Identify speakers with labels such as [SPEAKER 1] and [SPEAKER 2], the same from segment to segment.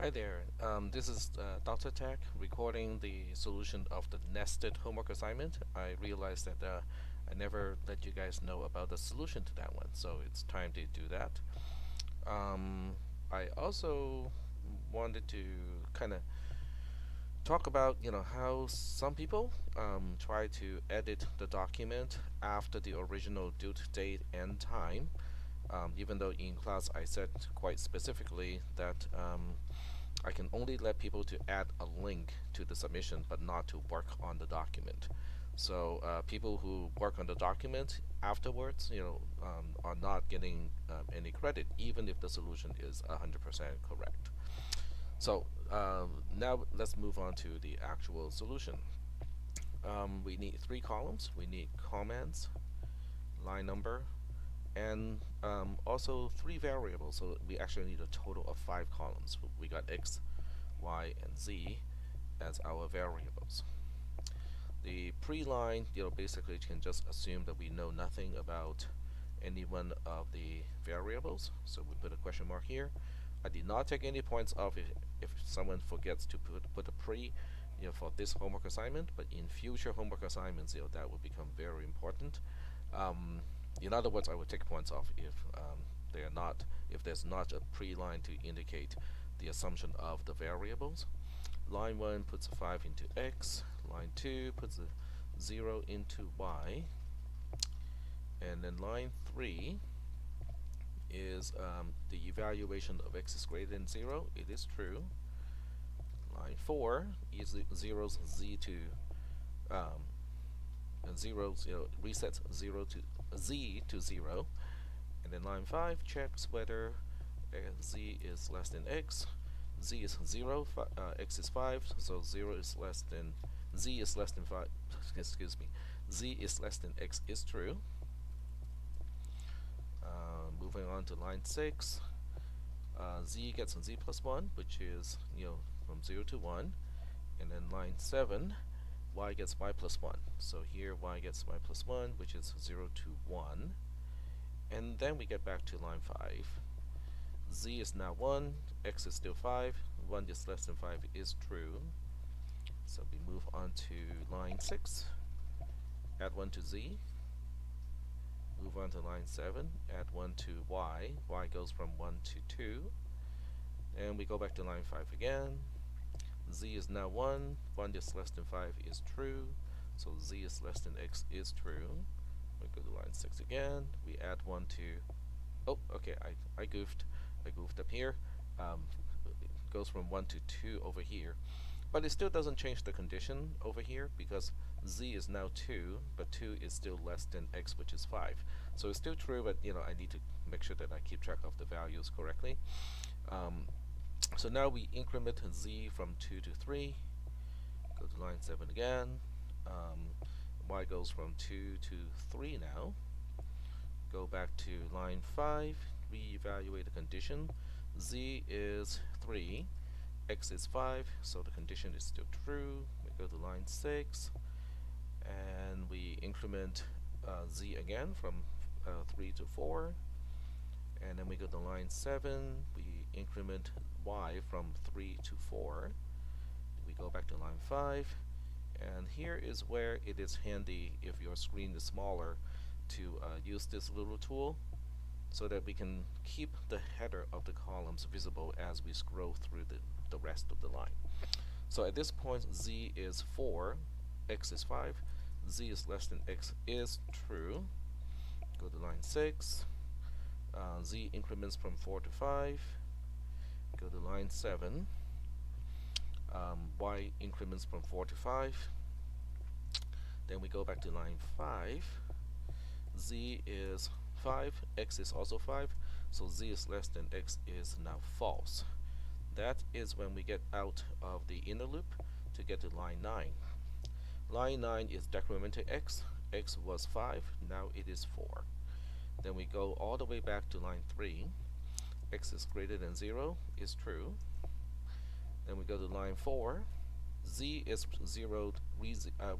[SPEAKER 1] Hi there. This is Dr. Tech recording the solution of the nested homework assignment. I realized that I never let you guys know about the solution to that one, so it's time to do that. Um, I also wanted to kind of talk about how some people try to edit the document after the original due date and time, even though in class I said quite specifically that I can only let people to add a link to the submission, but not to work on the document. So people who work on the document afterwards, are not getting any credit, even if the solution is 100% correct. So now let's move on to the actual solution. We need three columns. We need comments, line number, and also three variables. So we actually need a total of five columns. We got x, y, and z as our variables. The pre-line, basically can just assume that we know nothing about any one of the variables. So we put a question mark here. I did not take any points off if someone forgets to put a pre, for this homework assignment. But in future homework assignments, that will become very important. Um, in other words, I would take points off if there's not a pre-line to indicate the assumption of the variables. Line 1 puts a 5 into x, line 2 puts a 0 into y, and then line 3 is the evaluation of x is greater than 0. It is true. Line 4 is zeros z to um, zeros, resets 0 to z to 0, and then line 5 checks whether z is less than x. Z is 0, x is 5, so 0 is less than, z is less than 5, excuse me, z is less than x is true. Moving on to line 6, z gets a z plus 1, which is, from 0 to 1, and then line 7, y gets y plus 1. So here y gets y plus 1, which is 0 to 1. And then we get back to line 5. Z is now 1, x is still 5, 1 is less than 5 is true. So we move on to line 6, add 1 to z, move on to line 7, add 1 to y, y goes from 1 to 2, and we go back to line 5 again. Z is now 1, 1 is less than 5 is true, so z is less than x is true. We go to line 6 again, we add 1 to, oh, okay, I goofed up here. It goes from 1 to 2 over here, but it still doesn't change the condition over here because z is now 2, but 2 is still less than x, which is 5. So it's still true, but I need to make sure that I keep track of the values correctly. So now we increment z from 2 to 3, go to line 7 again, y goes from 2 to 3 now, go back to line 5, reevaluate the condition, z is 3, x is 5, so the condition is still true. We go to line 6, and we increment z again from 3 to 4, and then we go to line 7, we increment y from 3 to 4, we go back to line 5, and here is where it is handy, if your screen is smaller, to use this little tool so that we can keep the header of the columns visible as we scroll through the rest of the line. So at this point, z is 4, x is 5, z is less than x is true. Go to line 6, z increments from 4 to 5, go to line 7, y increments from 4 to 5, then we go back to line 5, z is 5, x is also 5, so z is less than x is now false. That is when we get out of the inner loop to get to line 9. Line 9 is decrement to x, x was 5, now it is 4. Then we go all the way back to line 3, x is greater than 0 is true. Then we go to line 4, z is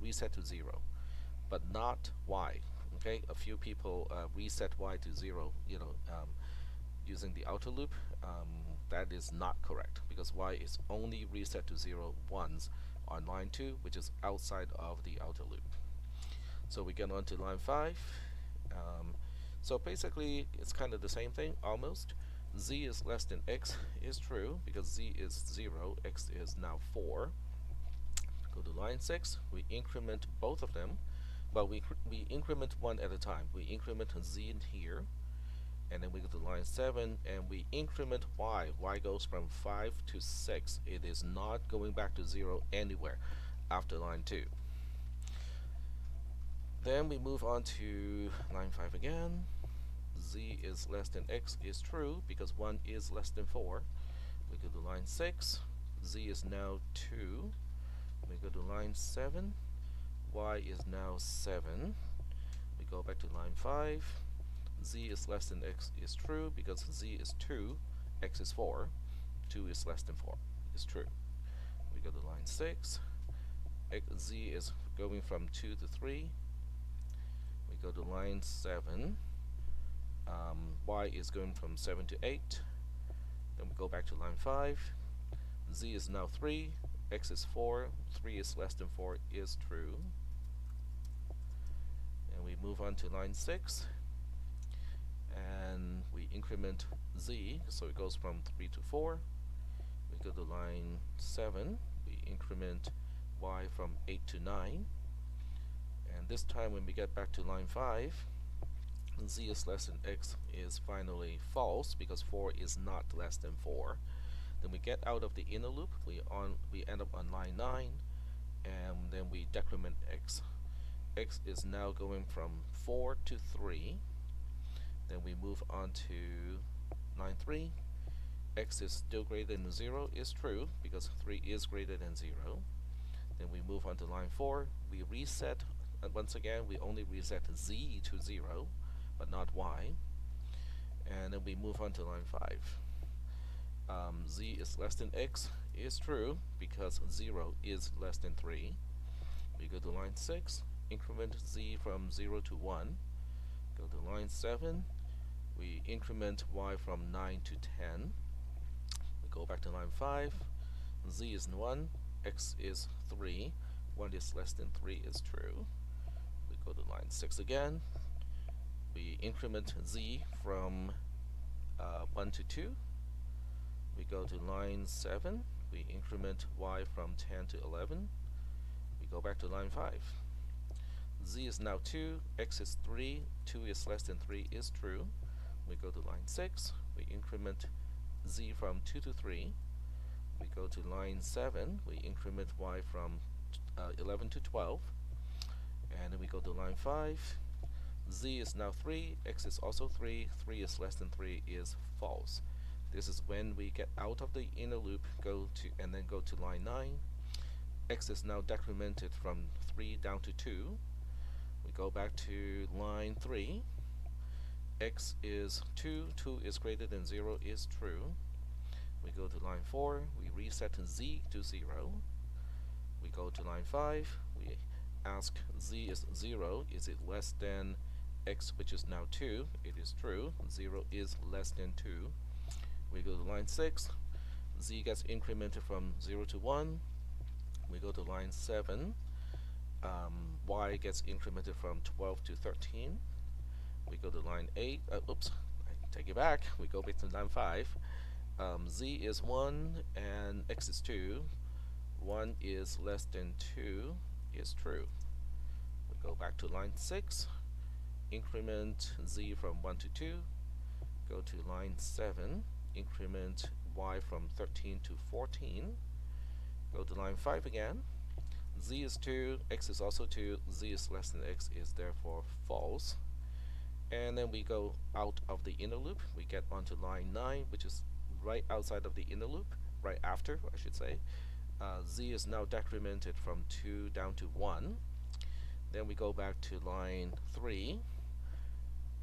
[SPEAKER 1] reset to 0, but not y. Okay, a few people reset y to 0, using the outer loop, that is not correct because y is only reset to 0 once on line 2, which is outside of the outer loop. So we get on to line 5. Um, so basically, it's kind of the same thing almost. Z is less than x is true because z is 0, x is now 4. Go to line 6, we increment both of them, but we increment one at a time. We increment z in here, and then we go to line 7 and we increment y. Y goes from 5 to 6. It is not going back to 0 anywhere after line 2. Then we move on to line 5 again. Z is less than x is true because 1 is less than 4. We go to line 6. Z is now 2. We go to line 7. Y is now 7. We go back to line 5. Z is less than x is true because z is 2, x is 4. 2 is less than 4 is true. We go to line 6. Z is going from 2 to 3. We go to line 7. Y is going from 7 to 8. Then we go back to line 5. Z is now 3. X is 4. 3 is less than 4 is true. And we move on to line 6. And we increment z, so it goes from 3 to 4. We go to line 7. We increment y from 8 to 9. And this time when we get back to line 5, z is less than x is finally false because 4 is not less than 4. Then we get out of the inner loop, we end up on line 9, and then we decrement x. X is now going from 4 to 3. Then we move on to line 3. X is still greater than 0 is true because 3 is greater than 0. Then we move on to line 4. We reset, and once again we only reset z to 0 but not y. And then we move on to line 5. Z is less than x is true because 0 is less than 3. We go to line 6, increment z from 0 to 1. Go to line 7, we increment y from 9 to 10. We go back to line 5, z is 1, x is 3, 1 is less than 3 is true. We go to line 6 again, we increment z from 1 to 2. We go to line 7, we increment y from 10 to 11. We go back to line 5. Z is now 2, x is 3, 2 is less than 3 is true. We go to line 6, we increment z from 2 to 3. We go to line 7, we increment y from 11 to 12. And then we go to line 5, z is now 3, x is also 3, 3 is less than 3 is false. This is when we get out of the inner loop, and then go to line 9. X is now decremented from 3 down to 2. We go back to line 3. X is 2, 2 is greater than 0 is true. We go to line 4, we reset z to 0. We go to line 5, we ask z is 0, is it less than x, which is now 2? It is true, 0 is less than 2. We go to line 6, z gets incremented from 0 to 1. We go to line 7, y gets incremented from 12 to 13. We go to line 8, oops, I take it back, we go back to line 5. Z is 1 and x is 2. 1 is less than 2 is true. We go back to line 6, increment z from 1 to 2. Go to line 7, increment y from 13 to 14. Go to line 5 again. Z is 2, x is also 2, z is less than x is therefore false. And then we go out of the inner loop. We get onto line 9, which is right outside of the inner loop, right after, I should say. Z is now decremented from 2 down to 1. Then we go back to line 3,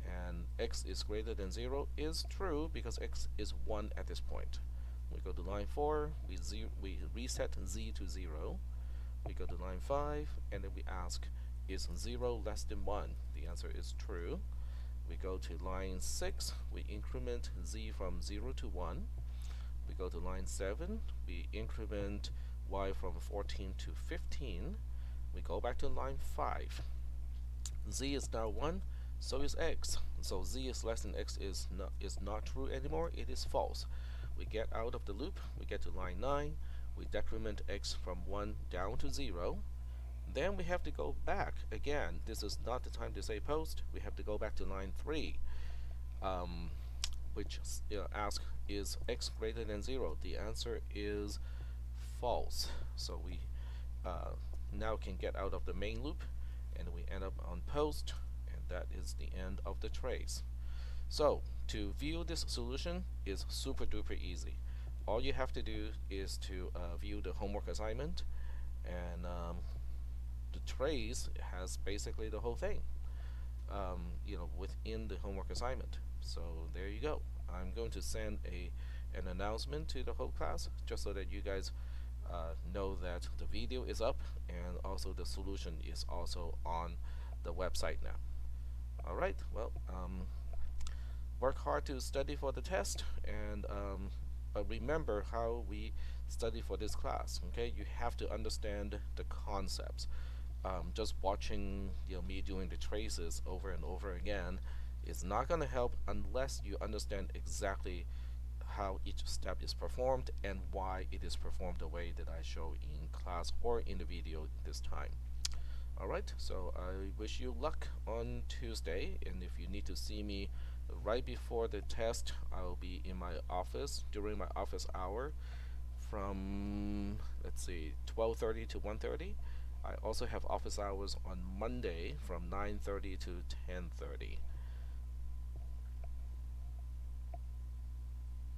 [SPEAKER 1] and x is greater than 0 is true because x is 1 at this point. We go to line 4, we reset z to 0. We go to line 5, and then we ask, is 0 less than 1? The answer is true. We go to line 6, we increment z from 0 to 1. We go to line 7, we increment y from 14 to 15. We go back to line 5. Z is now 1, so is x. So z is less than x is not true anymore, it is false. We get out of the loop, we get to line 9, we decrement x from 1 down to 0. Then we have to go back again. This is not the time to say post. We have to go back to line 3, which asks, is x greater than 0? The answer is false. So we now can get out of the main loop, and we end up on post, and that is the end of the trace. So to view this solution is super duper easy. All you have to do is to view the homework assignment, and the trace has basically the whole thing, within the homework assignment. So there you go. I'm going to send an announcement to the whole class just so that you guys know that the video is up, and also the solution is also on the website now. Alright, well, work hard to study for the test, and but remember how we study for this class. Okay, you have to understand the concepts. Just watching me doing the traces over and over again is not going to help unless you understand exactly how each step is performed and why it is performed the way that I show in class or in the video this time. Alright, so I wish you luck on Tuesday, and if you need to see me right before the test, I'll be in my office during my office hour from, let's see, 12:30 to 1:30. I also have office hours on Monday from 9:30 to 10:30.